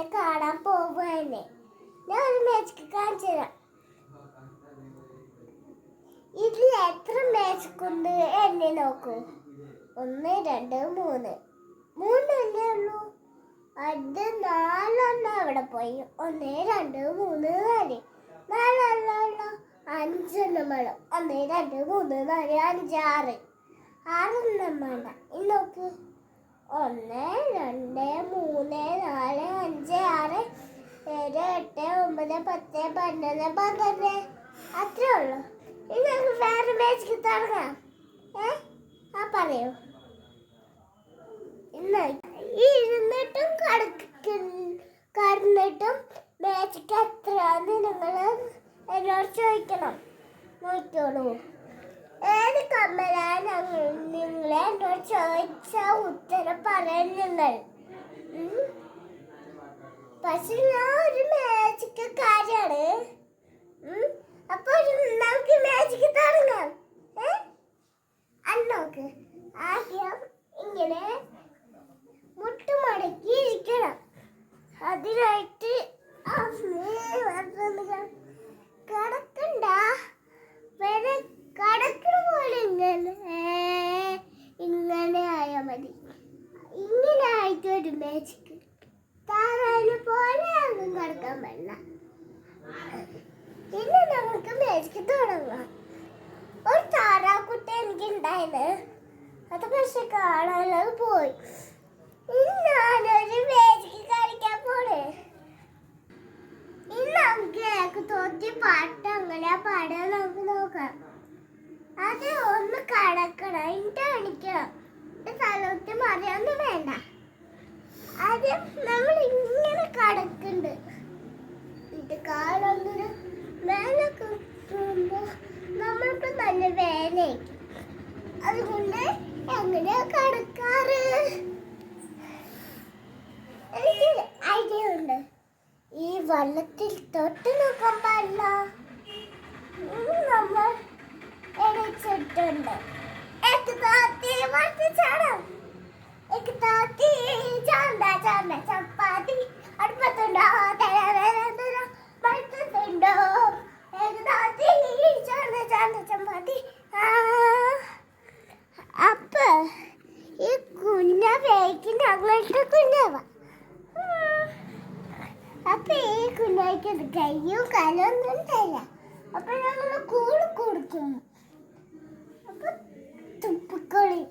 അങ്ങനെ കാണാൻ പോവുകയാണ്. ഞാൻ ഒരു മാജിക് കാണിച്ചു തരാം. ഇതിൽ എത്ര മാജിക് ഉണ്ട് എന്നെ നോക്കൂ. 1 2 3 3 ഉള്ളൂ. അത് 4 അവിടെ പോയി. 1 2 3 4 4 5 വേണം. 1 2 3 4 5 6 6 വേണ്ട. ഇനി നോക്ക്. 1 2 3 4 5 6 7 8 9 10 11 12 അത്രേ ഉള്ളൂ. ഇനി നമുക്ക് വേറെ മാജിക് തുടങ്ങാം. പറയൂ. ഇന്ന് ഇരുന്നിട്ടും കടന്നിട്ടും മാജിക് എത്രയാന്ന് നിങ്ങൾ എന്നോട് ചോദിക്കണം. നോക്കിയോളൂ. ഏത് കമ്മലാണ് നിങ്ങൾ എന്നോട് ചോദിച്ച ഉത്തരം പറയാൻ നിങ്ങൾ. പക്ഷെ ഞാൻ ഒരു മാജിക് കാര്യമാണ്. അപ്പൊ നമുക്ക് മാജിക് തുടങ്ങാം. നോക്ക്. ആദ്യം ഇങ്ങനെ മുട്ടുമടക്കി ഇരിക്കണം. അതിനായിട്ട് കടക്കണ്ട. വേറെ കടക്കണ പോലെ ഇങ്ങനെ ആയാൽ മതി. ഇങ്ങനെ ആയിട്ട് ഒരു മാജിക്. താറാവിനെ പോലെ അങ്ങ് കടക്കാൻ പറ്റില്ല. ഇനി നമുക്ക് മാജിക് തുടങ്ങാം. ഒരു താറാക്കുട്ടി എനിക്ക് ഉണ്ടായിരുന്നു. അത് പക്ഷെ കാണാനത് പോയി. ഇനി ഞാനൊരു മാജിക് കളിക്കാൻ പോണേ. ഇനി നമുക്ക് തോറ്റി പാട്ട് അങ്ങനെ പാടാൻ നമുക്ക് നോക്കാം. അത് ഒന്ന് കടക്കണം. എന്നിട്ട് കാണിക്കണം. സ്ഥലത്ത് മറിയൊന്നും വേണ്ട. ആദ്യം നമ്മൾ ഇങ്ങനെ കടക്കുന്നുണ്ട്. എന്നിട്ട് കാലൊന്നിന് മേലെ കിട്ടുമ്പോ നമ്മൾക്ക് നല്ല വേദനയായിരിക്കും. അതുകൊണ്ട് എങ്ങനെ കടക്കാറ് എനിക്ക് ഐഡിയ ഉണ്ട്. ഈ വെള്ളത്തിൽ തൊട്ട് നോക്കാൻ പാടില്ല. നമ്മൾ എണീച്ചിട്ടുണ്ട്. ചപ്പാത്തി അടുപ്പത്തുണ്ടോ? മടുത്തുണ്ടോ? ചപ്പാത്തി. അപ്പൊ ഈ കുഞ്ഞ വേക്കിന്റെ അങ്ങനത്തെ കുഞ്ഞാവ. അപ്പൊ ഈ കുഞ്ഞയ്ക്ക് കയ്യും കാലൊന്നും ഉണ്ടായില്ല. അപ്പൊ ഞങ്ങൾ കൂട് കൊടുക്കും. അപ്പൊ തുപ്പിക്കളി.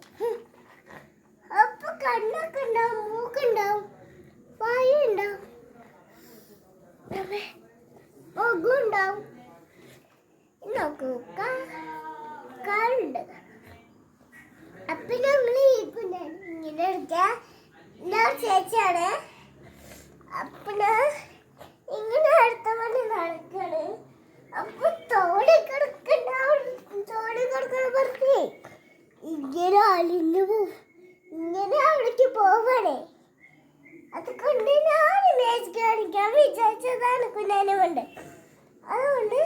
അപ്പൊ കണ്ണൊക്കെ ഉണ്ടാവും, മൂക്കുണ്ടാവും, വായുണ്ടാവും, മുഖമുണ്ടാവും. നോക്കൂ, കാലുണ്ട്. അപ്പൊ നമ്മൾ ഈ കുഞ്ഞ് ഇങ്ങനെ എടുക്കാം. ചേച്ചിയാണ്. അപ്പൊ ഇങ്ങനെ അടുത്ത പോലെ നടക്കാണ്. അപ്പൊ തോടി കിടക്കണ പറഞ്ഞേ ഇങ്ങനെ അലിഞ്ഞു പോവും. ഇങ്ങനെ അവിടേക്ക് പോവണേ. അതുകൊണ്ട് ഞാൻ മാജിക് കാണിക്കാൻ വിചാരിച്ചതാണ് കുഞ്ഞാനെ കൊണ്ട്. അതുകൊണ്ട്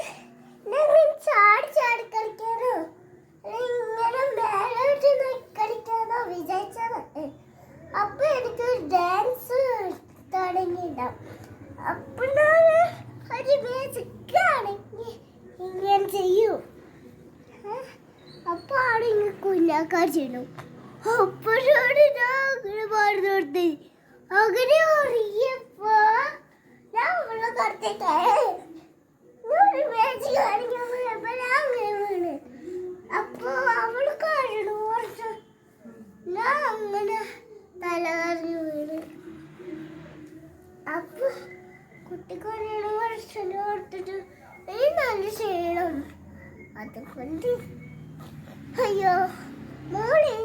ഞങ്ങൾ ചാടി കളിക്കാനോ ഇങ്ങനെ മേലോട്ട് കളിക്കാനോ വിചാരിച്ചത്. അപ്പൊ എനിക്ക് ഡാൻസ് തുടങ്ങിയിട്ടുണ്ടാവും. അപ്പൊ ഞാൻ ഒരു മാജിക് ആണെങ്കിൽ ഇങ്ങനെ ചെയ്യൂ. അപ്പൊ അവിടെ ഇങ്ങനെ കുഞ്ഞാക്കാൻ ചെയ്യണം. അപ്പോഴാണ് ഞാൻ അങ്ങനെ പാടുന്ന കൊടുത്ത് അങ്ങനെ അറിയപ്പോ ഞാൻ അവളെ കടത്തിട്ടേ മാജിക് കാണിക്കാൻ പോയപ്പോ ഞാൻ അങ്ങനെ വീണ്. അപ്പൊ അവള് കാണണു കുറച്ച്. ഞാൻ അങ്ങനെ തലകറിഞ്ഞു വീണ്. അപ്പൊ കുട്ടിക്കൊരു വർഷം കൊടുത്തിട്ട് നല്ല ക്ഷീണം. അതുകൊണ്ട് അയ്യോ മോളെ